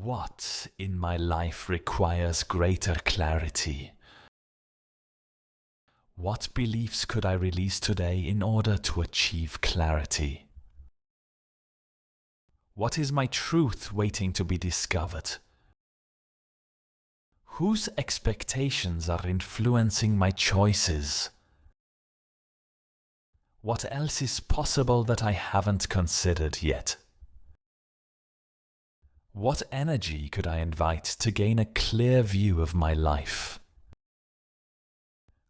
What in my life requires greater clarity? What beliefs could I release today in order to achieve clarity? What is my truth waiting to be discovered? Whose expectations are influencing my choices? What else is possible that I haven't considered yet? What energy could I invite to gain a clear view of my life?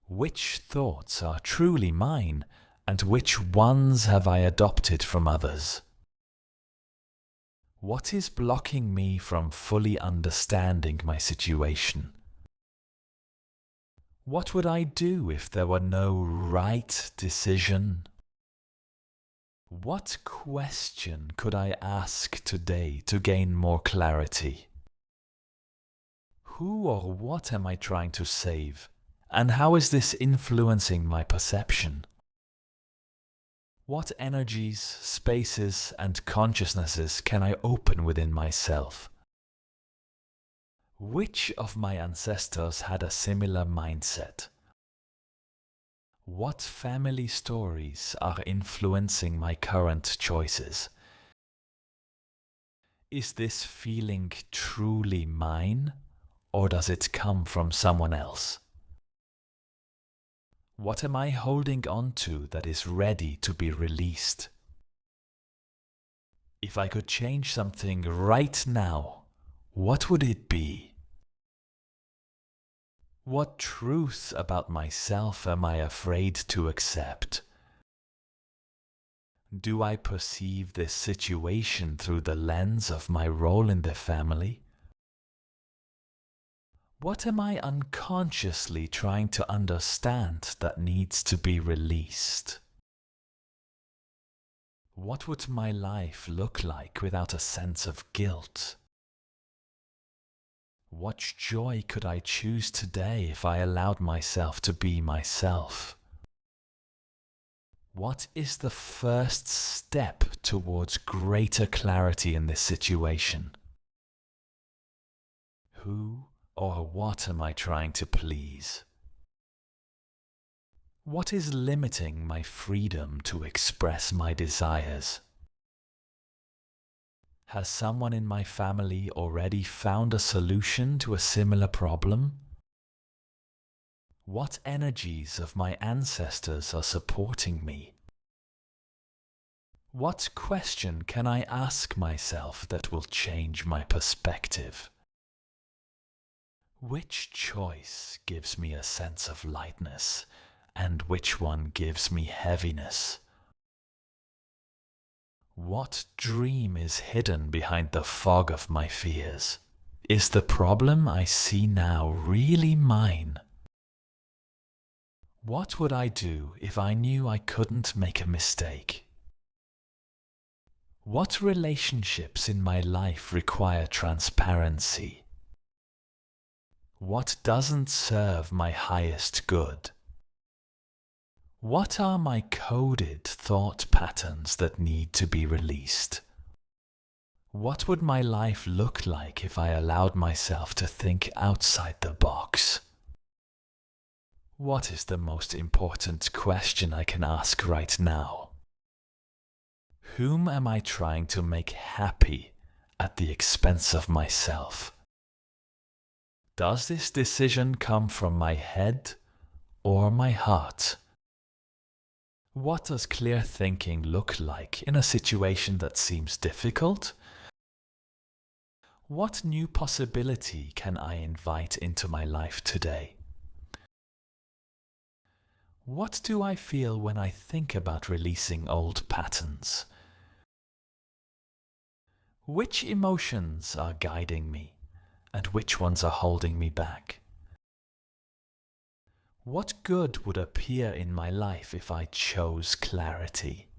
Which thoughts are truly mine, and which ones have I adopted from others? What is blocking me from fully understanding my situation? What would I do if there were no right decision? What question could I ask today to gain more clarity? Who or what am I trying to save, and how is this influencing my perception? What energies, spaces, and consciousnesses can I open within myself? Which of my ancestors had a similar mindset? What family stories are influencing my current choices? Is this feeling truly mine, or does it come from someone else? What am I holding on to that is ready to be released? If I could change something right now, what would it be? What truth about myself am I afraid to accept? Do I perceive this situation through the lens of my role in the family? What am I unconsciously trying to understand that needs to be released? What would my life look like without a sense of guilt? What joy could I choose today if I allowed myself to be myself? What is the first step towards greater clarity in this situation? Who or what am I trying to please? What is limiting my freedom to express my desires? Has someone in my family already found a solution to a similar problem? What energies of my ancestors are supporting me? What question can I ask myself that will change my perspective? Which choice gives me a sense of lightness, and which one gives me heaviness? What dream is hidden behind the fog of my fears? Is the problem I see now really mine? What would I do if I knew I couldn't make a mistake? What relationships in my life require transparency? What doesn't serve my highest good? What are my coded thought patterns that need to be released? What would my life look like if I allowed myself to think outside the box? What is the most important question I can ask right now? Whom am I trying to make happy at the expense of myself? Does this decision come from my head or my heart? What does clear thinking look like in a situation that seems difficult? What new possibility can I invite into my life today? What do I feel when I think about releasing old patterns? Which emotions are guiding me, and which ones are holding me back? What good would appear in my life if I chose clarity?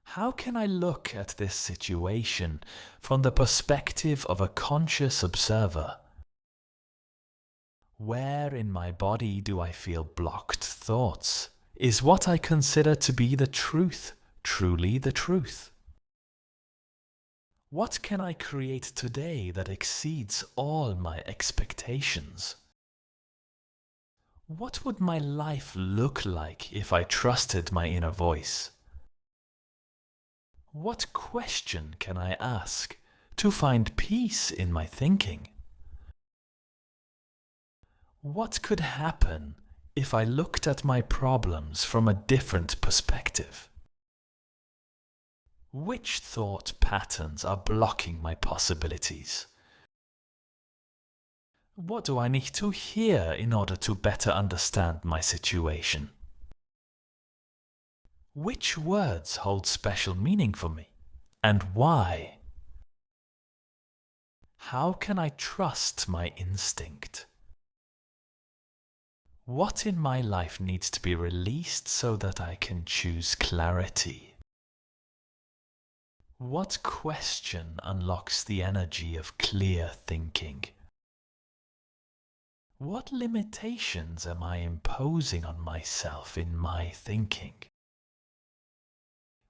How can I look at this situation from the perspective of a conscious observer? Where in my body do I feel blocked thoughts? Is what I consider to be the truth truly the truth? What can I create today that exceeds all my expectations? What would my life look like if I trusted my inner voice? What question can I ask to find peace in my thinking? What could happen if I looked at my problems from a different perspective? Which thought patterns are blocking my possibilities? What do I need to hear in order to better understand my situation? Which words hold special meaning for me, and why? How can I trust my instinct? What in my life needs to be released so that I can choose clarity? What question unlocks the energy of clear thinking? What limitations am I imposing on myself in my thinking?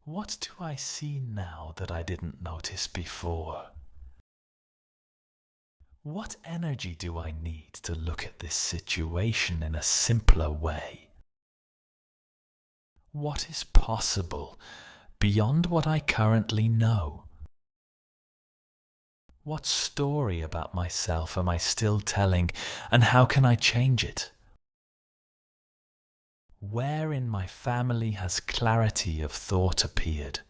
What do I see now that I didn't notice before? What energy do I need to look at this situation in a simpler way? What is possible beyond what I currently know? What story about myself am I still telling, and how can I change it? Where in my family has clarity of thought appeared?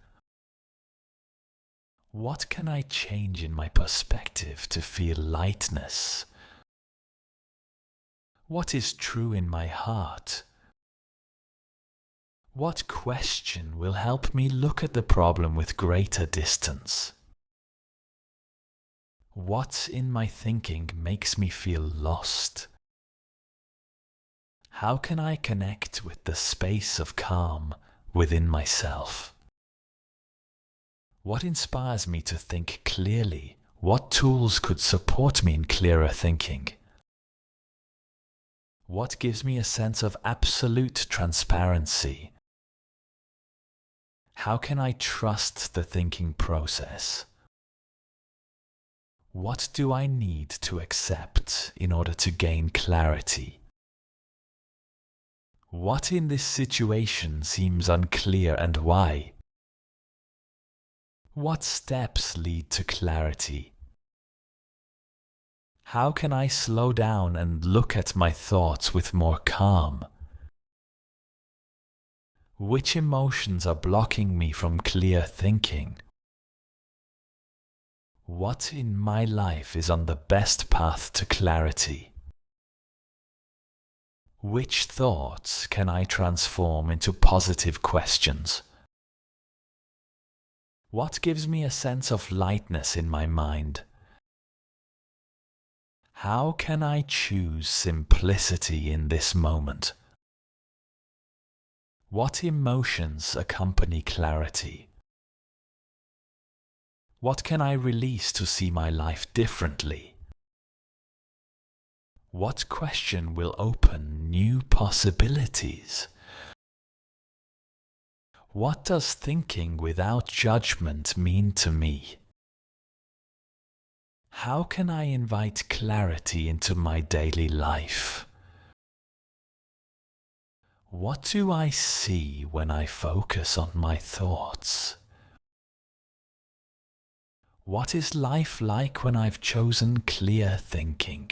What can I change in my perspective to feel lightness? What is true in my heart? What question will help me look at the problem with greater distance? What in my thinking makes me feel lost? How can I connect with the space of calm within myself? What inspires me to think clearly? What tools could support me in clearer thinking? What gives me a sense of absolute transparency? How can I trust the thinking process? What do I need to accept in order to gain clarity? What in this situation seems unclear and why? What steps lead to clarity? How can I slow down and look at my thoughts with more calm? Which emotions are blocking me from clear thinking? What in my life is on the best path to clarity? Which thoughts can I transform into positive questions? What gives me a sense of lightness in my mind? How can I choose simplicity in this moment? What emotions accompany clarity? What can I release to see my life differently? What question will open new possibilities? What does thinking without judgment mean to me? How can I invite clarity into my daily life? What do I see when I focus on my thoughts? What is life like when I've chosen clear thinking?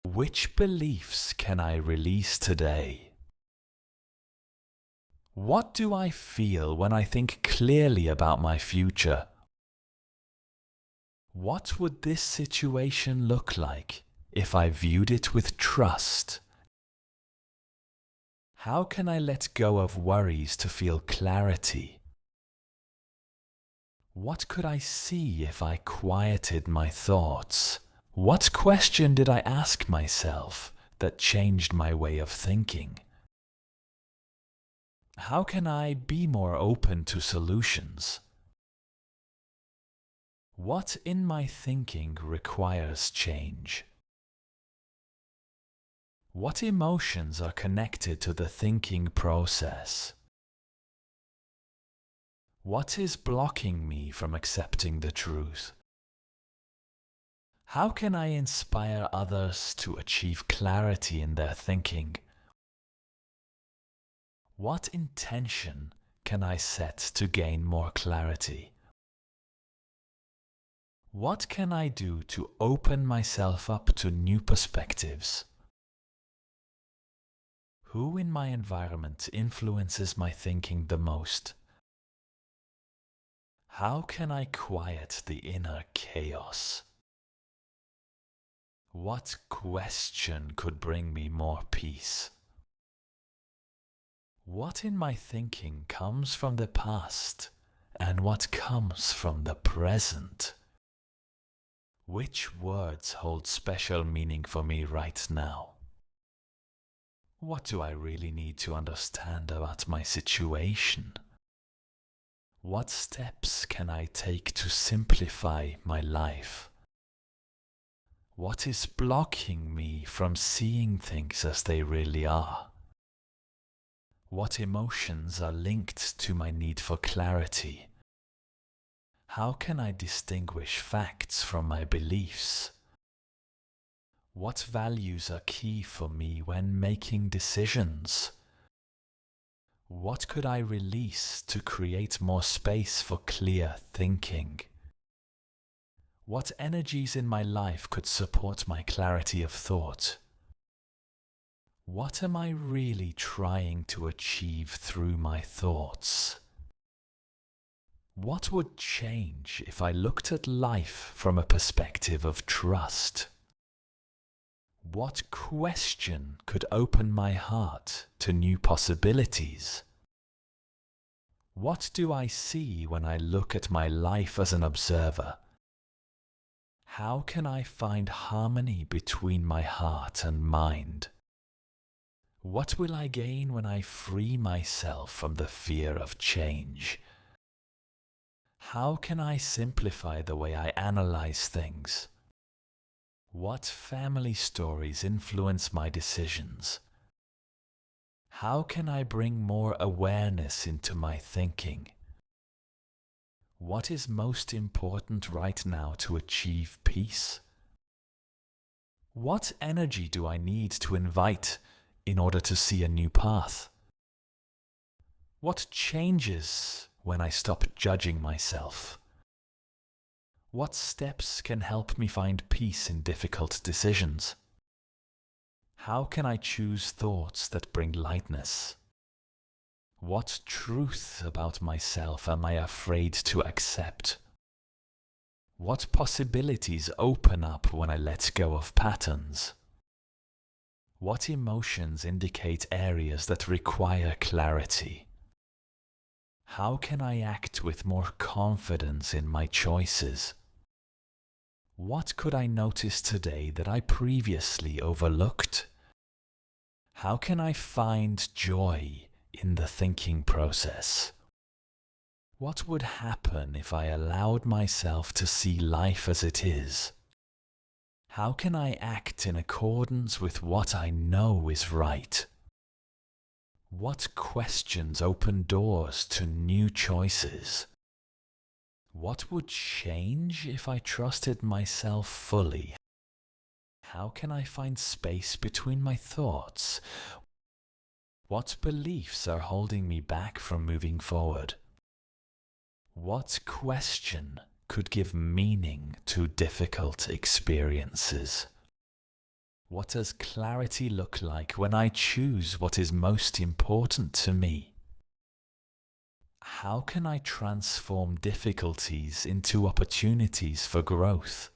Which beliefs can I release today? What do I feel when I think clearly about my future? What would this situation look like if I viewed it with trust? How can I let go of worries to feel clarity? What could I see if I quieted my thoughts? What question did I ask myself that changed my way of thinking? How can I be more open to solutions? What in my thinking requires change? What emotions are connected to the thinking process? What is blocking me from accepting the truth? How can I inspire others to achieve clarity in their thinking? What intention can I set to gain more clarity? What can I do to open myself up to new perspectives? Who in my environment influences my thinking the most? How can I quiet the inner chaos? What question could bring me more peace? What in my thinking comes from the past and what comes from the present? Which words hold special meaning for me right now? What do I really need to understand about my situation? What steps can I take to simplify my life? What is blocking me from seeing things as they really are? What emotions are linked to my need for clarity? How can I distinguish facts from my beliefs? What values are key for me when making decisions? What could I release to create more space for clear thinking? What energies in my life could support my clarity of thought? What am I really trying to achieve through my thoughts? What would change if I looked at life from a perspective of trust? What question could open my heart to new possibilities? What do I see when I look at my life as an observer? How can I find harmony between my heart and mind? What will I gain when I free myself from the fear of change? How can I simplify the way I analyze things? What family stories influence my decisions? How can I bring more awareness into my thinking? What is most important right now to achieve peace? What energy do I need to invite in order to see a new path? What changes when I stop judging myself? What steps can help me find peace in difficult decisions? How can I choose thoughts that bring lightness? What truth about myself am I afraid to accept? What possibilities open up when I let go of patterns? What emotions indicate areas that require clarity? How can I act with more confidence in my choices? What could I notice today that I previously overlooked? How can I find joy in the thinking process? What would happen if I allowed myself to see life as it is? How can I act in accordance with what I know is right? What questions open doors to new choices? What would change if I trusted myself fully? How can I find space between my thoughts? What beliefs are holding me back from moving forward? What question could give meaning to difficult experiences? What does clarity look like when I choose what is most important to me? How can I transform difficulties into opportunities for growth?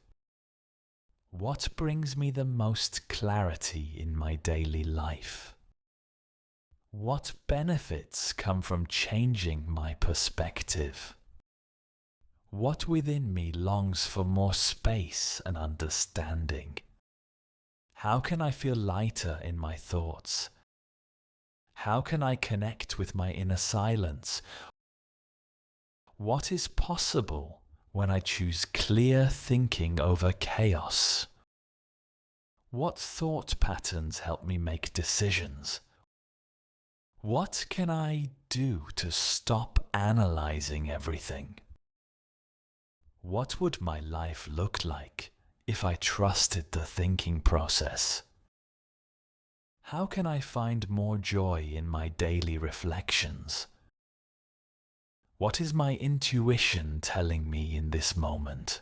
What brings me the most clarity in my daily life? What benefits come from changing my perspective? What within me longs for more space and understanding? How can I feel lighter in my thoughts? How can I connect with my inner silence? What is possible when I choose clear thinking over chaos? What thought patterns help me make decisions? What can I do to stop analyzing everything. What would my life look like if I trusted the thinking process? How can I find more joy in my daily reflections? What is my intuition telling me in this moment?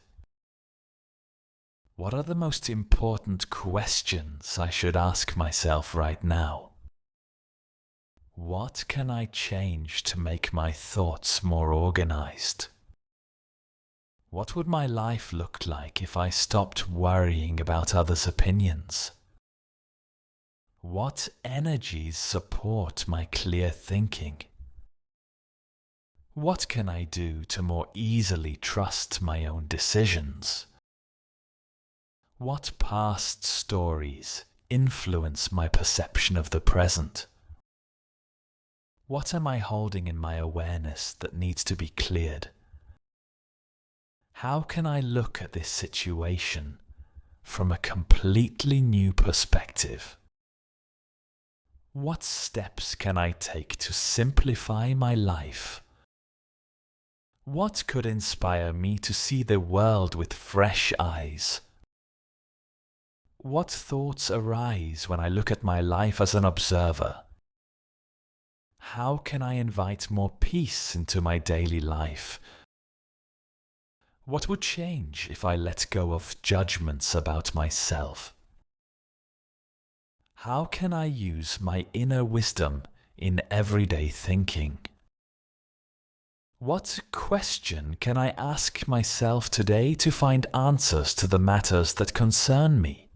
What are the most important questions I should ask myself right now? What can I change to make my thoughts more organized? What would my life look like if I stopped worrying about others' opinions? What energies support my clear thinking? What can I do to more easily trust my own decisions? What past stories influence my perception of the present? What am I holding in my awareness that needs to be cleared? How can I look at this situation from a completely new perspective? What steps can I take to simplify my life? What could inspire me to see the world with fresh eyes? What thoughts arise when I look at my life as an observer? How can I invite more peace into my daily life? What would change if I let go of judgments about myself? How can I use my inner wisdom in everyday thinking? What question can I ask myself today to find answers to the matters that concern me?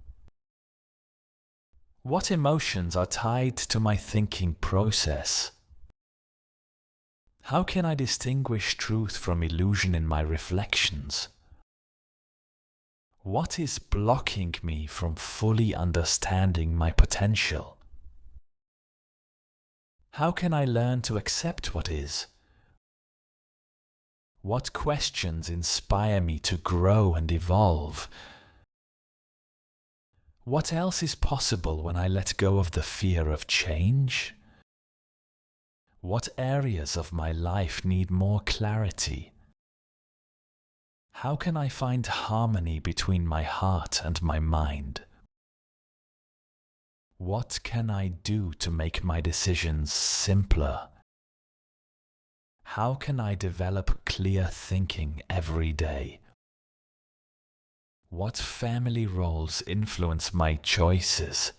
What emotions are tied to my thinking process? How can I distinguish truth from illusion in my reflections? What is blocking me from fully understanding my potential? How can I learn to accept what is? What questions inspire me to grow and evolve? What else is possible when I let go of the fear of change? What areas of my life need more clarity? How can I find harmony between my heart and my mind? What can I do to make my decisions simpler? How can I develop clear thinking every day? What family roles influence my choices?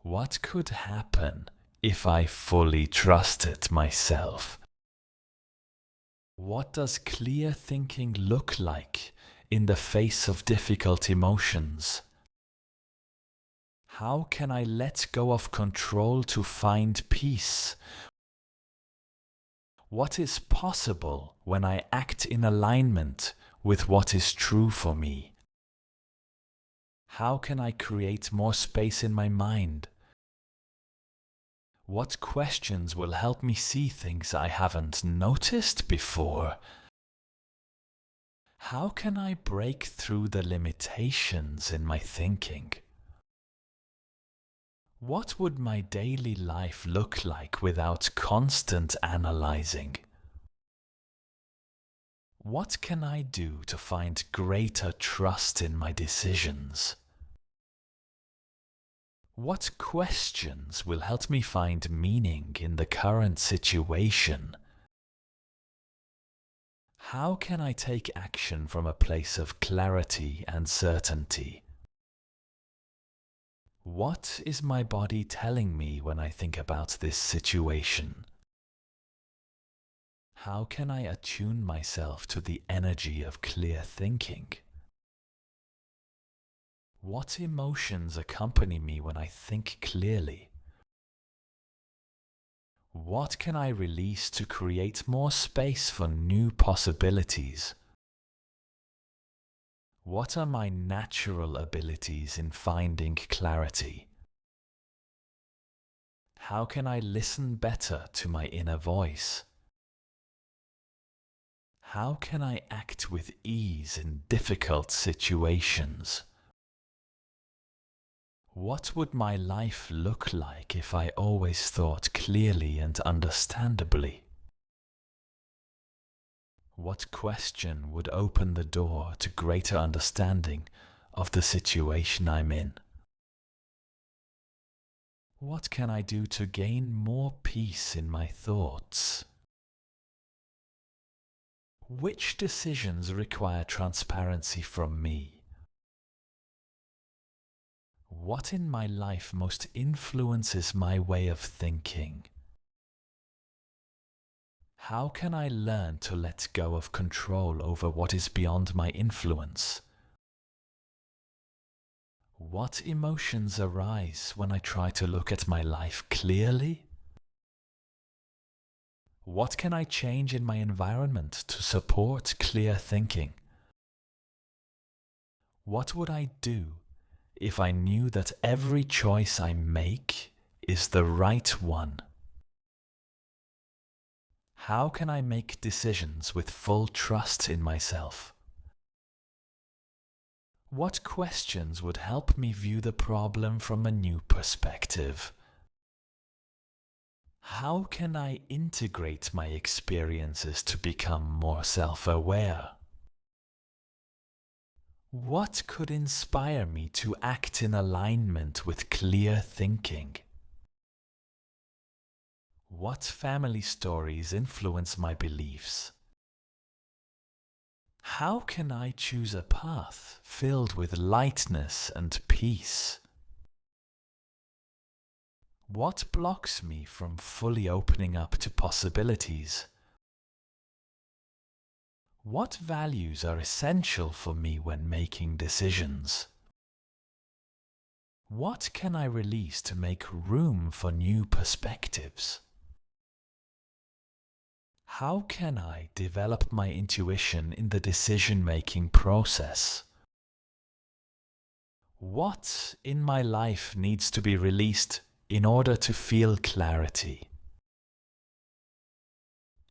What could happen if I fully trusted myself? What does clear thinking look like in the face of difficult emotions? How can I let go of control to find peace? What is possible when I act in alignment with what is true for me? How can I create more space in my mind? What questions will help me see things I haven't noticed before? How can I break through the limitations in my thinking? What would my daily life look like without constant analyzing? What can I do to find greater trust in my decisions? What questions will help me find meaning in the current situation? How can I take action from a place of clarity and certainty? What is my body telling me when I think about this situation? How can I attune myself to the energy of clear thinking? What emotions accompany me when I think clearly? What can I release to create more space for new possibilities? What are my natural abilities in finding clarity? How can I listen better to my inner voice? How can I act with ease in difficult situations? What would my life look like if I always thought clearly and understandably? What question would open the door to greater understanding of the situation I'm in? What can I do to gain more peace in my thoughts? Which decisions require transparency from me? What in my life most influences my way of thinking? How can I learn to let go of control over what is beyond my influence? What emotions arise when I try to look at my life clearly? What can I change in my environment to support clear thinking? What would I do if I knew that every choice I make is the right one? How can I make decisions with full trust in myself? What questions would help me view the problem from a new perspective? How can I integrate my experiences to become more self-aware? What could inspire me to act in alignment with clear thinking? What family stories influence my beliefs? How can I choose a path filled with lightness and peace? What blocks me from fully opening up to possibilities? What values are essential for me when making decisions? What can I release to make room for new perspectives? How can I develop my intuition in the decision-making process? What in my life needs to be released in order to feel clarity?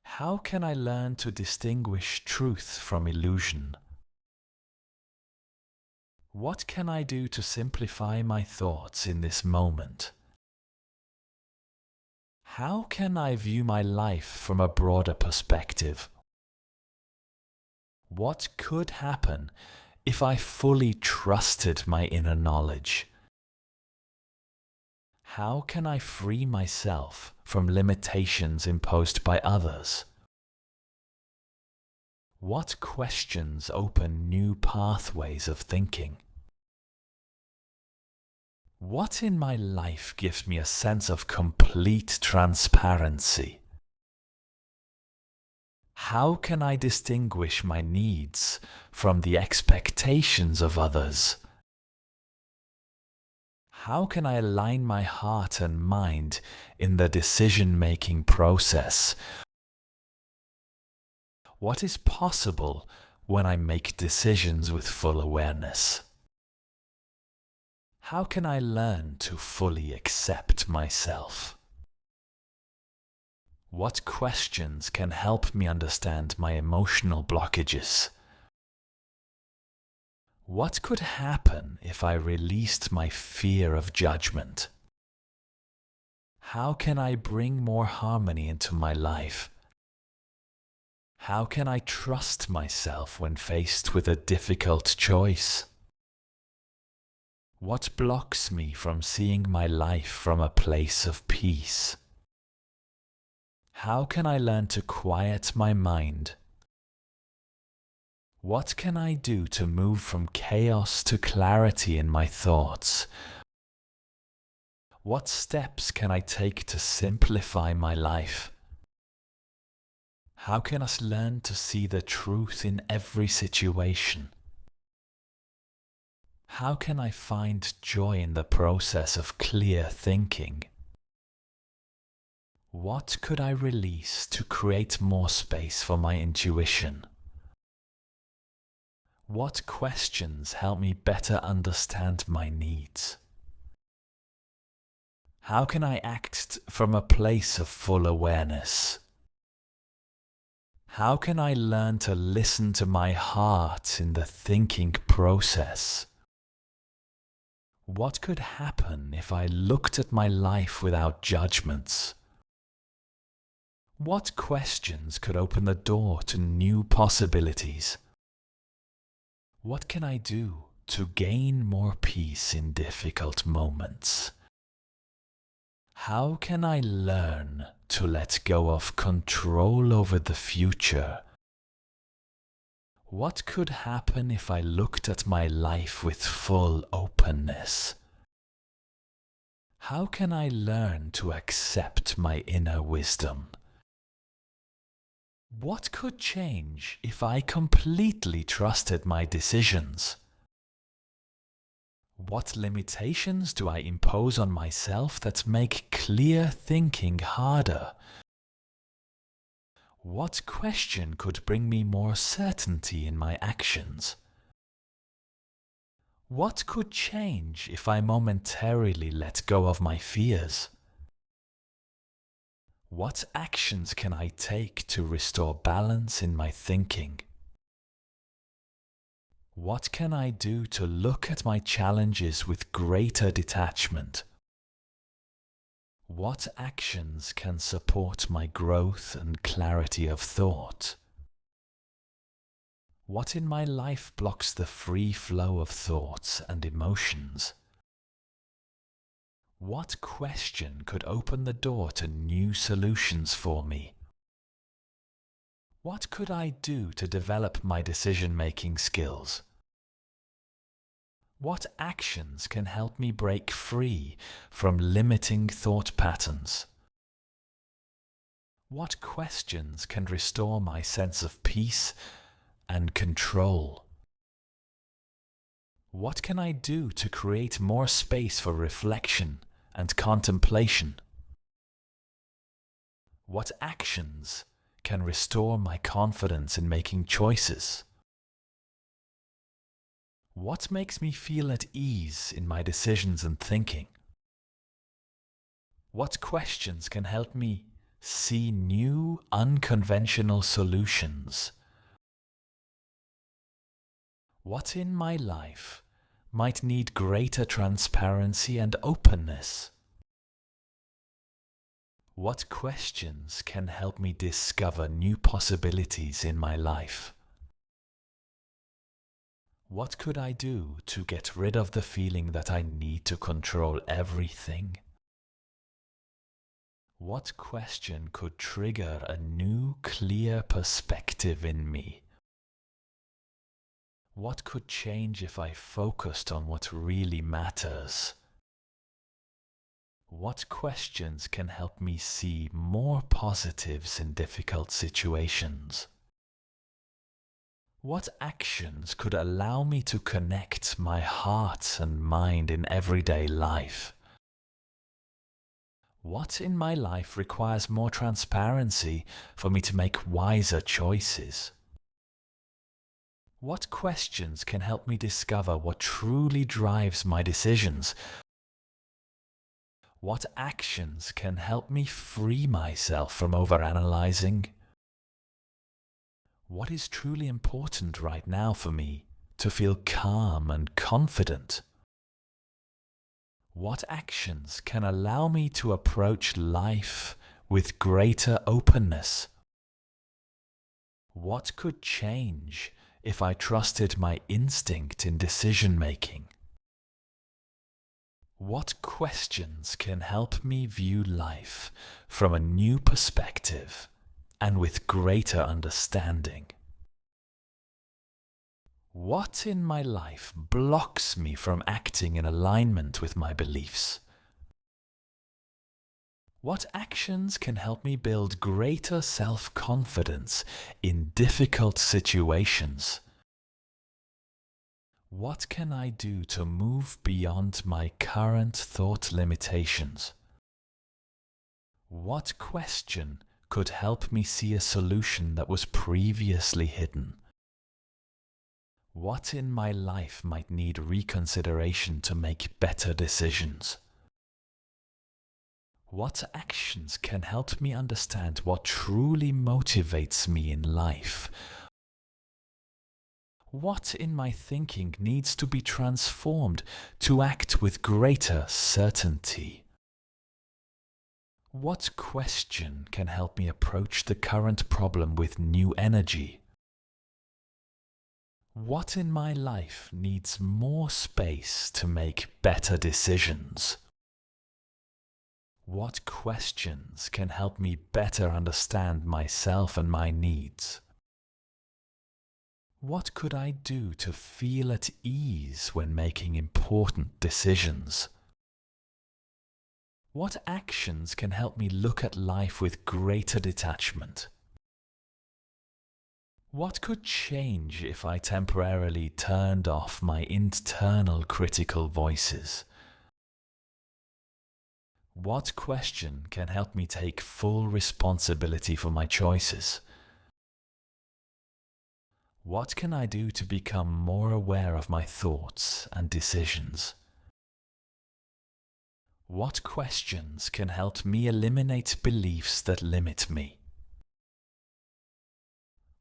How can I learn to distinguish truth from illusion? What can I do to simplify my thoughts in this moment? How can I view my life from a broader perspective? What could happen if I fully trusted my inner knowledge? How can I free myself from limitations imposed by others? What questions open new pathways of thinking? What in my life gives me a sense of complete transparency? How can I distinguish my needs from the expectations of others? How can I align my heart and mind in the decision-making process? What is possible when I make decisions with full awareness? How can I learn to fully accept myself? What questions can help me understand my emotional blockages? What could happen if I released my fear of judgment? How can I bring more harmony into my life? How can I trust myself when faced with a difficult choice? What blocks me from seeing my life from a place of peace? How can I learn to quiet my mind? What can I do to move from chaos to clarity in my thoughts? What steps can I take to simplify my life? How can I learn to see the truth in every situation? How can I find joy in the process of clear thinking? What could I release to create more space for my intuition? What questions help me better understand my needs? How can I act from a place of full awareness? How can I learn to listen to my heart in the thinking process? What could happen if I looked at my life without judgments? What questions could open the door to new possibilities? What can I do to gain more peace in difficult moments? How can I learn to let go of control over the future? What could happen if I looked at my life with full openness? How can I learn to accept my inner wisdom? What could change if I completely trusted my decisions? What limitations do I impose on myself that make clear thinking harder? What question could bring me more certainty in my actions? What could change if I momentarily let go of my fears? What actions can I take to restore balance in my thinking? What can I do to look at my challenges with greater detachment? What actions can support my growth and clarity of thought? What in my life blocks the free flow of thoughts and emotions? What question could open the door to new solutions for me? What could I do to develop my decision-making skills? What actions can help me break free from limiting thought patterns? What questions can restore my sense of peace and control? What can I do to create more space for reflection and contemplation? What actions can restore my confidence in making choices? What makes me feel at ease in my decisions and thinking? What questions can help me see new, unconventional solutions? What in my life might need greater transparency and openness? What questions can help me discover new possibilities in my life? What could I do to get rid of the feeling that I need to control everything? What question could trigger a new, clear perspective in me? What could change if I focused on what really matters? What questions can help me see more positives in difficult situations? What actions could allow me to connect my heart and mind in everyday life? What in my life requires more transparency for me to make wiser choices? What questions can help me discover what truly drives my decisions? What actions can help me free myself from overanalyzing? What is truly important right now for me to feel calm and confident? What actions can allow me to approach life with greater openness? What could change if I trusted my instinct in decision-making? What questions can help me view life from a new perspective and with greater understanding? What in my life blocks me from acting in alignment with my beliefs? What actions can help me build greater self-confidence in difficult situations? What can I do to move beyond my current thought limitations? What question could help me see a solution that was previously hidden? What in my life might need reconsideration to make better decisions? What actions can help me understand what truly motivates me in life? What in my thinking needs to be transformed to act with greater certainty? What question can help me approach the current problem with new energy? What in my life needs more space to make better decisions? What questions can help me better understand myself and my needs? What could I do to feel at ease when making important decisions? What actions can help me look at life with greater detachment? What could change if I temporarily turned off my internal critical voices? What question can help me take full responsibility for my choices? What can I do to become more aware of my thoughts and decisions? What questions can help me eliminate beliefs that limit me?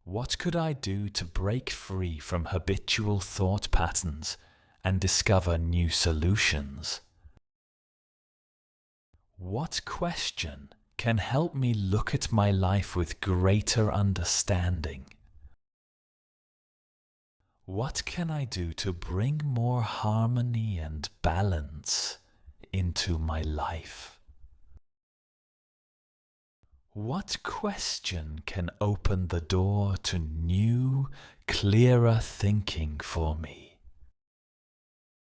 What could I do to break free from habitual thought patterns and discover new solutions? What question can help me look at my life with greater understanding? What can I do to bring more harmony and balance into my life? What question can open the door to new, clearer thinking for me?